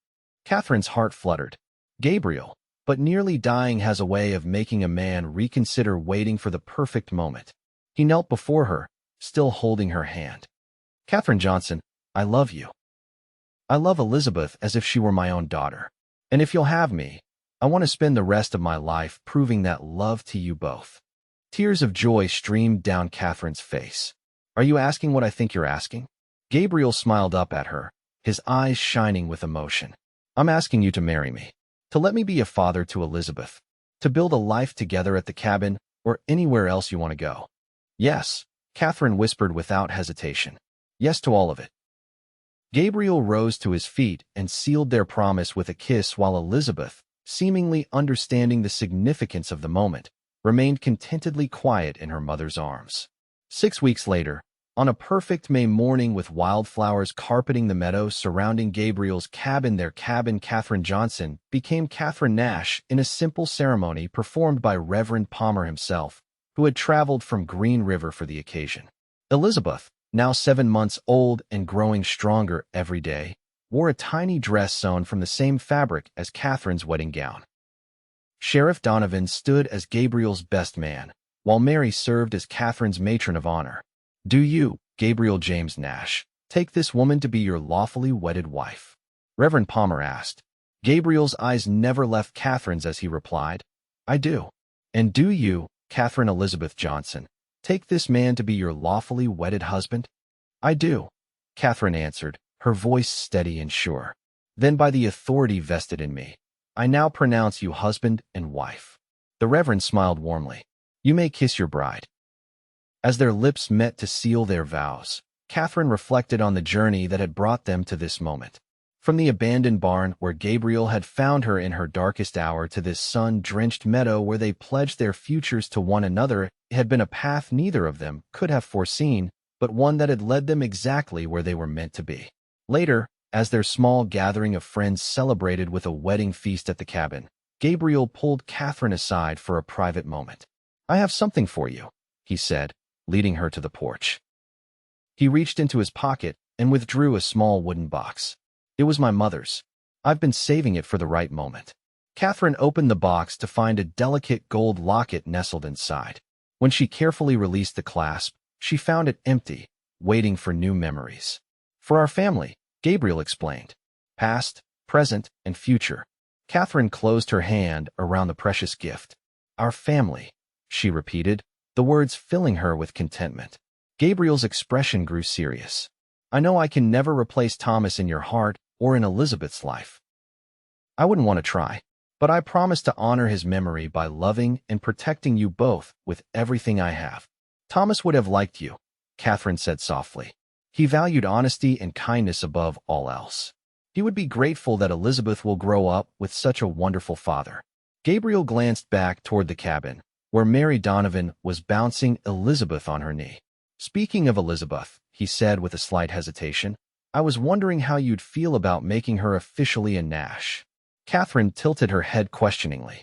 Catherine's heart fluttered. Gabriel, but nearly dying has a way of making a man reconsider waiting for the perfect moment. He knelt before her, still holding her hand. Catherine Johnson, I love you. I love Elizabeth as if she were my own daughter. And if you'll have me, I want to spend the rest of my life proving that love to you both. Tears of joy streamed down Catherine's face. Are you asking what I think you're asking? Gabriel smiled up at her, his eyes shining with emotion. I'm asking you to marry me, to let me be a father to Elizabeth, to build a life together at the cabin or anywhere else you want to go. Yes, Catherine whispered without hesitation. Yes to all of it. Gabriel rose to his feet and sealed their promise with a kiss while Elizabeth, seemingly understanding the significance of the moment, remained contentedly quiet in her mother's arms. 6 weeks later, on a perfect May morning with wildflowers carpeting the meadows surrounding Gabriel's cabin, their cabin, Catherine Johnson became Catherine Nash in a simple ceremony performed by Reverend Palmer himself, who had traveled from Green River for the occasion. Elizabeth, now 7 months old and growing stronger every day, wore a tiny dress sewn from the same fabric as Catherine's wedding gown. Sheriff Donovan stood as Gabriel's best man, while Mary served as Catherine's matron of honor. Do you, Gabriel James Nash, take this woman to be your lawfully wedded wife? Reverend Palmer asked. Gabriel's eyes never left Catherine's as he replied, I do. And do you, Catherine Elizabeth Johnson, take this man to be your lawfully wedded husband? I do, Catherine answered, her voice steady and sure. Then by the authority vested in me, I now pronounce you husband and wife. The Reverend smiled warmly. You may kiss your bride. As their lips met to seal their vows, Catherine reflected on the journey that had brought them to this moment. From the abandoned barn where Gabriel had found her in her darkest hour to this sun-drenched meadow where they pledged their futures to one another, it had been a path neither of them could have foreseen, but one that had led them exactly where they were meant to be. Later, as their small gathering of friends celebrated with a wedding feast at the cabin, Gabriel pulled Catherine aside for a private moment. I have something for you, he said, leading her to the porch. He reached into his pocket and withdrew a small wooden box. It was my mother's. I've been saving it for the right moment. Catherine opened the box to find a delicate gold locket nestled inside. When she carefully released the clasp, she found it empty, waiting for new memories. For our family, Gabriel explained. Past, present, and future. Catherine closed her hand around the precious gift. Our family, she repeated, the words filling her with contentment. Gabriel's expression grew serious. I know I can never replace Thomas in your heart or in Elizabeth's life. I wouldn't want to try, but I promise to honor his memory by loving and protecting you both with everything I have. Thomas would have liked you, Catherine said softly. He valued honesty and kindness above all else. He would be grateful that Elizabeth will grow up with such a wonderful father. Gabriel glanced back toward the cabin, where Mary Donovan was bouncing Elizabeth on her knee. Speaking of Elizabeth, he said with a slight hesitation, I was wondering how you'd feel about making her officially a Nash. Catherine tilted her head questioningly.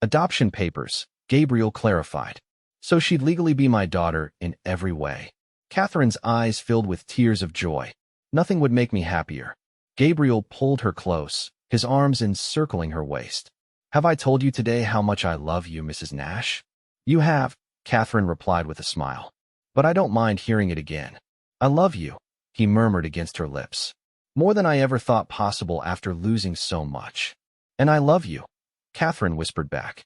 Adoption papers, Gabriel clarified. So she'd legally be my daughter in every way. Catherine's eyes filled with tears of joy. Nothing would make me happier. Gabriel pulled her close, his arms encircling her waist. Have I told you today how much I love you, Mrs. Nash? You have, Catherine replied with a smile. But I don't mind hearing it again. I love you, he murmured against her lips. More than I ever thought possible after losing so much. And I love you, Catherine whispered back.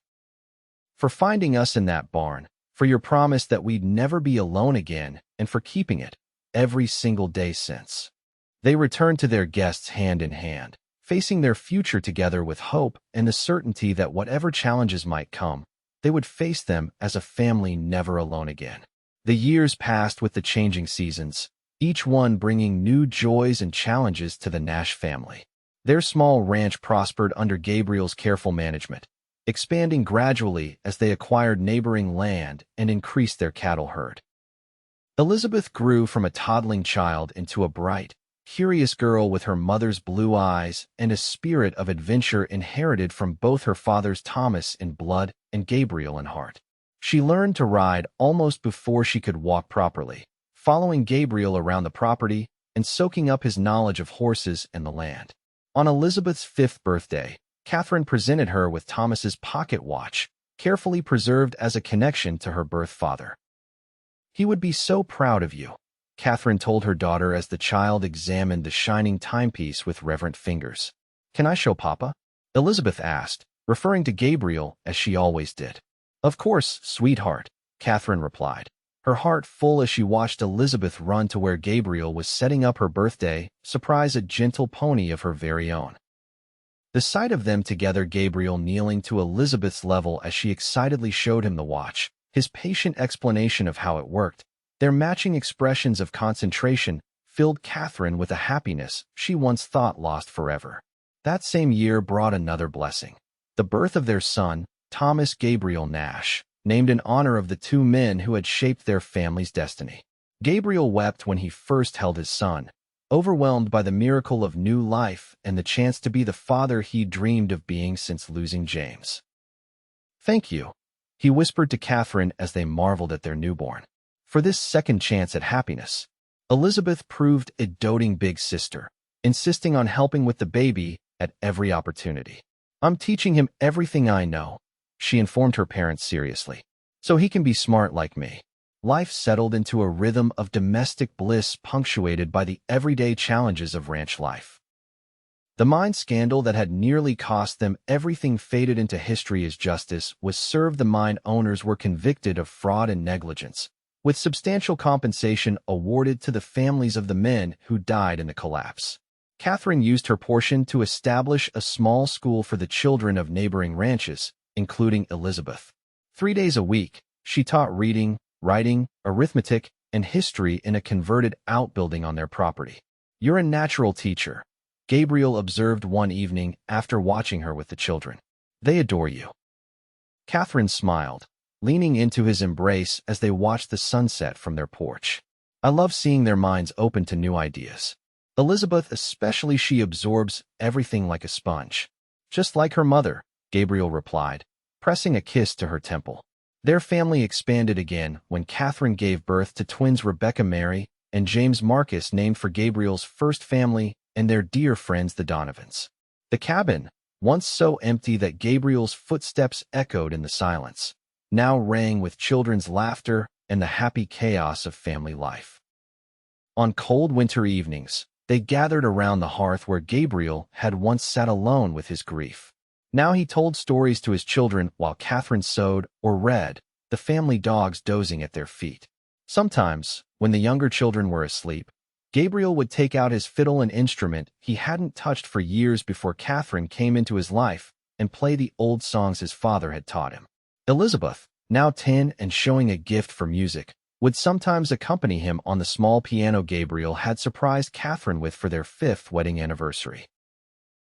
For finding us in that barn, for your promise that we'd never be alone again, and for keeping it every single day since. They returned to their guests hand in hand, facing their future together with hope and the certainty that whatever challenges might come, they would face them as a family never alone again. The years passed with the changing seasons, each one bringing new joys and challenges to the Nash family. Their small ranch prospered under Gabriel's careful management, expanding gradually as they acquired neighboring land and increased their cattle herd. Elizabeth grew from a toddling child into a bright, curious girl with her mother's blue eyes and a spirit of adventure inherited from both her father's Thomas in blood and Gabriel in heart. She learned to ride almost before she could walk properly, following Gabriel around the property and soaking up his knowledge of horses and the land. On Elizabeth's 5th birthday, Catherine presented her with Thomas's pocket watch, carefully preserved as a connection to her birth father. He would be so proud of you, Catherine told her daughter as the child examined the shining timepiece with reverent fingers. Can I show Papa? Elizabeth asked, referring to Gabriel as she always did. Of course, sweetheart, Catherine replied, her heart full as she watched Elizabeth run to where Gabriel was setting up her birthday, surprise a gentle pony of her very own. The sight of them together, Gabriel kneeling to Elizabeth's level as she excitedly showed him the watch, his patient explanation of how it worked, their matching expressions of concentration filled Catherine with a happiness she once thought lost forever. That same year brought another blessing, the birth of their son, Thomas Gabriel Nash, named in honor of the two men who had shaped their family's destiny. Gabriel wept when he first held his son, overwhelmed by the miracle of new life and the chance to be the father he dreamed of being since losing James. Thank you, he whispered to Catherine as they marveled at their newborn. For this second chance at happiness, Elizabeth proved a doting big sister, insisting on helping with the baby at every opportunity. I'm teaching him everything I know, she informed her parents seriously, so he can be smart like me. Life settled into a rhythm of domestic bliss punctuated by the everyday challenges of ranch life. The mine scandal that had nearly cost them everything faded into history as justice was served. The mine owners were convicted of fraud and negligence, with substantial compensation awarded to the families of the men who died in the collapse. Catherine used her portion to establish a small school for the children of neighboring ranches, including Elizabeth. 3 days a week, she taught reading, writing, arithmetic, and history in a converted outbuilding on their property. "You're a natural teacher," Gabriel observed one evening after watching her with the children. "They adore you." Catherine smiled, leaning into his embrace as they watched the sunset from their porch. "I love seeing their minds open to new ideas. Elizabeth especially, she absorbs everything like a sponge." "Just like her mother," Gabriel replied, pressing a kiss to her temple. Their family expanded again when Catherine gave birth to twins Rebecca Mary and James Marcus, named for Gabriel's first family and their dear friends the Donovans. The cabin, once so empty that Gabriel's footsteps echoed in the silence, now rang with children's laughter and the happy chaos of family life. On cold winter evenings, they gathered around the hearth where Gabriel had once sat alone with his grief. Now he told stories to his children while Catherine sewed or read, the family dogs dozing at their feet. Sometimes, when the younger children were asleep, Gabriel would take out his fiddle, an instrument he hadn't touched for years before Catherine came into his life, and play the old songs his father had taught him. Elizabeth, now 10 and showing a gift for music, would sometimes accompany him on the small piano Gabriel had surprised Catherine with for their 5th wedding anniversary.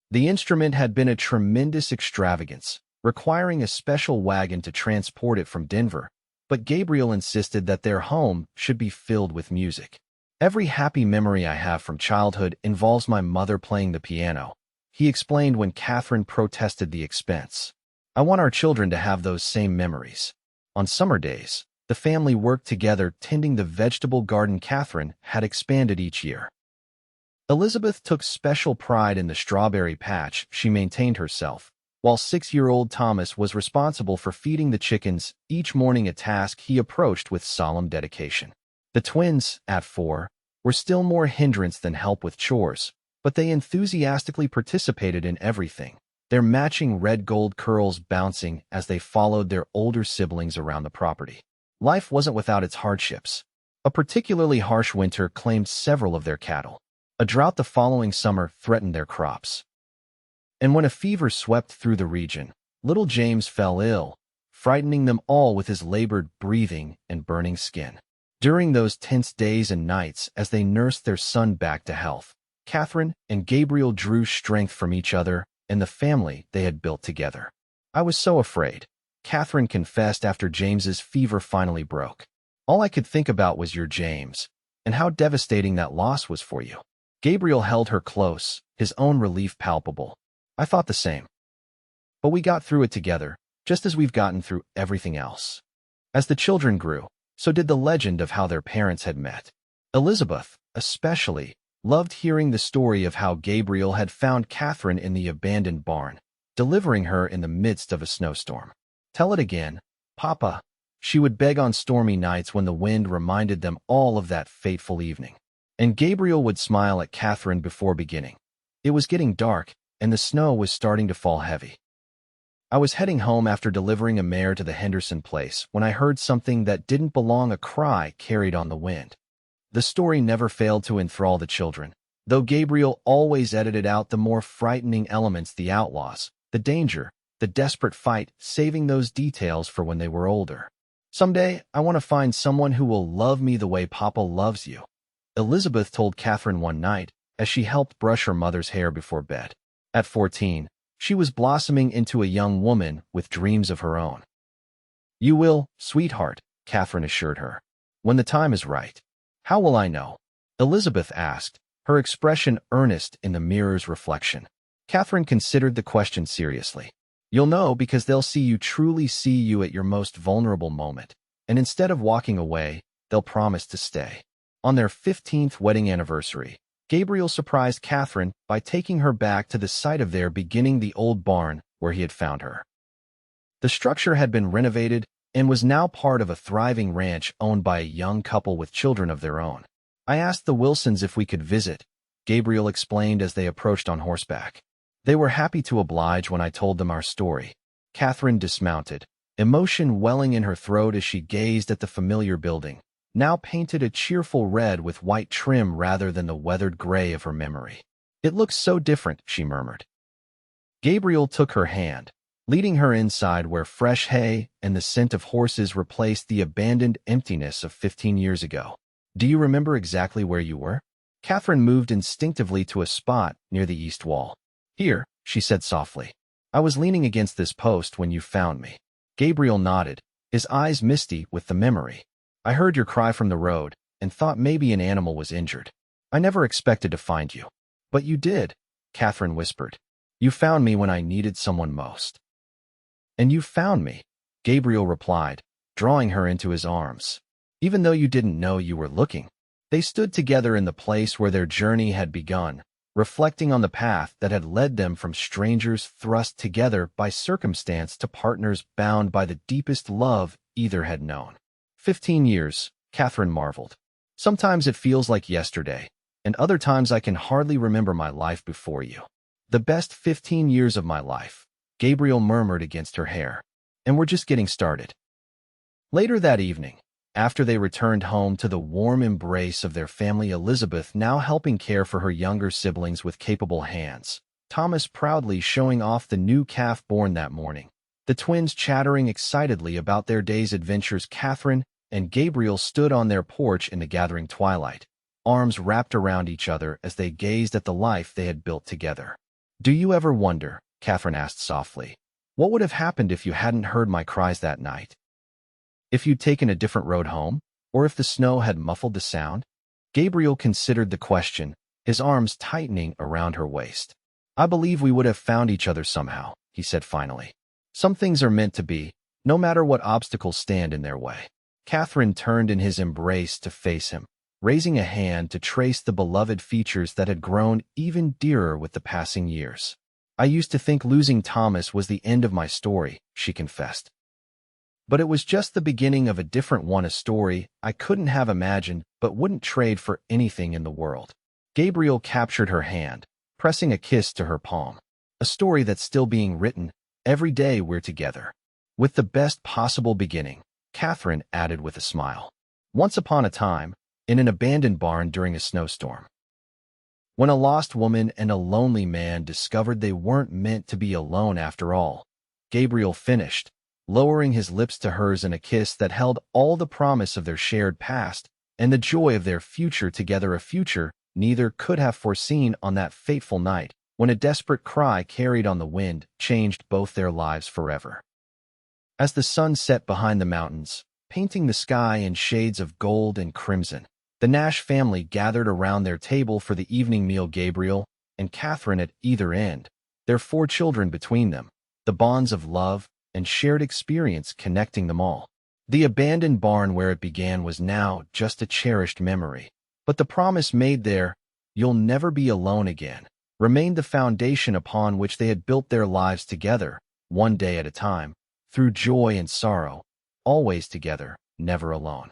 The instrument had been a tremendous extravagance, requiring a special wagon to transport it from Denver, but Gabriel insisted that their home should be filled with music. "Every happy memory I have from childhood involves my mother playing the piano," he explained when Catherine protested the expense. "I want our children to have those same memories." On summer days, the family worked together tending the vegetable garden Catherine had expanded each year. Elizabeth took special pride in the strawberry patch she maintained herself, while 6-year-old Thomas was responsible for feeding the chickens each morning, a task he approached with solemn dedication. The twins, at 4, were still more hindrance than help with chores, but they enthusiastically participated in everything, their matching red-gold curls bouncing as they followed their older siblings around the property. Life wasn't without its hardships. A particularly harsh winter claimed several of their cattle. A drought the following summer threatened their crops. And when a fever swept through the region, little James fell ill, frightening them all with his labored breathing and burning skin. During those tense days and nights as they nursed their son back to health, Catherine and Gabriel drew strength from each other and the family they had built together. "I was so afraid," Catherine confessed after James's fever finally broke. "All I could think about was your James, and how devastating that loss was for you." Gabriel held her close, his own relief palpable. "I thought the same. But we got through it together, just as we've gotten through everything else." As the children grew, so did the legend of how their parents had met. Elizabeth, especially, loved hearing the story of how Gabriel had found Catherine in the abandoned barn, delivering her in the midst of a snowstorm. "Tell it again, Papa," she would beg on stormy nights when the wind reminded them all of that fateful evening. And Gabriel would smile at Catherine before beginning. It was getting dark, and the snow was starting to fall heavy. "I was heading home after delivering a mare to the Henderson place when I heard something that didn't belong, a cry carried on the wind." The story never failed to enthrall the children, though Gabriel always edited out the more frightening elements, the outlaws, the danger, the desperate fight, saving those details for when they were older. "Someday, I want to find someone who will love me the way Papa loves you," Elizabeth told Catherine one night as she helped brush her mother's hair before bed. At 14, she was blossoming into a young woman with dreams of her own. "You will, sweetheart," Catherine assured her. "When the time is right." "How will I know?" Elizabeth asked, her expression earnest in the mirror's reflection. Catherine considered the question seriously. "You'll know because they'll see you, truly see you at your most vulnerable moment, and instead of walking away, they'll promise to stay." On their 15th wedding anniversary, Gabriel surprised Catherine by taking her back to the site of their beginning, the old barn where he had found her. The structure had been renovated, and was now part of a thriving ranch owned by a young couple with children of their own. I asked the Wilsons if we could visit, Gabriel explained as they approached on horseback. They were happy to oblige when I told them our story. Catherine dismounted, emotion welling in her throat as she gazed at the familiar building, now painted a cheerful red with white trim rather than the weathered gray of her memory. It looks so different, she murmured. Gabriel took her hand, leading her inside where fresh hay and the scent of horses replaced the abandoned emptiness of 15 years ago. Do you remember exactly where you were? Catherine moved instinctively to a spot near the east wall. Here, she said softly. I was leaning against this post when you found me. Gabriel nodded, his eyes misty with the memory. I heard your cry from the road and thought maybe an animal was injured. I never expected to find you. But you did, Catherine whispered. You found me when I needed someone most. And you found me, Gabriel replied, drawing her into his arms. Even though you didn't know you were looking. They stood together in the place where their journey had begun, reflecting on the path that had led them from strangers thrust together by circumstance to partners bound by the deepest love either had known. 15 years, Catherine marveled. Sometimes it feels like yesterday, and other times I can hardly remember my life before you. The best 15 years of my life, Gabriel murmured against her hair. And we're just getting started. Later that evening, after they returned home to the warm embrace of their family, Elizabeth now helping care for her younger siblings with capable hands, Thomas proudly showing off the new calf born that morning, the twins chattering excitedly about their day's adventures. Catherine and Gabriel stood on their porch in the gathering twilight, arms wrapped around each other as they gazed at the life they had built together. Do you ever wonder, Catherine asked softly, what would have happened if you hadn't heard my cries that night? If you'd taken a different road home, or if the snow had muffled the sound? Gabriel considered the question, his arms tightening around her waist. I believe we would have found each other somehow, he said finally. Some things are meant to be, no matter what obstacles stand in their way. Catherine turned in his embrace to face him, raising a hand to trace the beloved features that had grown even dearer with the passing years. I used to think losing Thomas was the end of my story, she confessed. But it was just the beginning of a different one, a story I couldn't have imagined but wouldn't trade for anything in the world. Gabriel captured her hand, pressing a kiss to her palm. A story that's still being written, every day we're together. With the best possible beginning, Catherine added with a smile. Once upon a time, in an abandoned barn during a snowstorm. When a lost woman and a lonely man discovered they weren't meant to be alone after all, Gabriel finished, lowering his lips to hers in a kiss that held all the promise of their shared past and the joy of their future together, a future neither could have foreseen on that fateful night when a desperate cry carried on the wind changed both their lives forever. As the sun set behind the mountains, painting the sky in shades of gold and crimson, the Nash family gathered around their table for the evening meal. Gabriel and Catherine at either end, their 4 children between them, the bonds of love and shared experience connecting them all. The abandoned barn where it began was now just a cherished memory, but the promise made there, "You'll never be alone again," remained the foundation upon which they had built their lives together, one day at a time, through joy and sorrow, always together, never alone.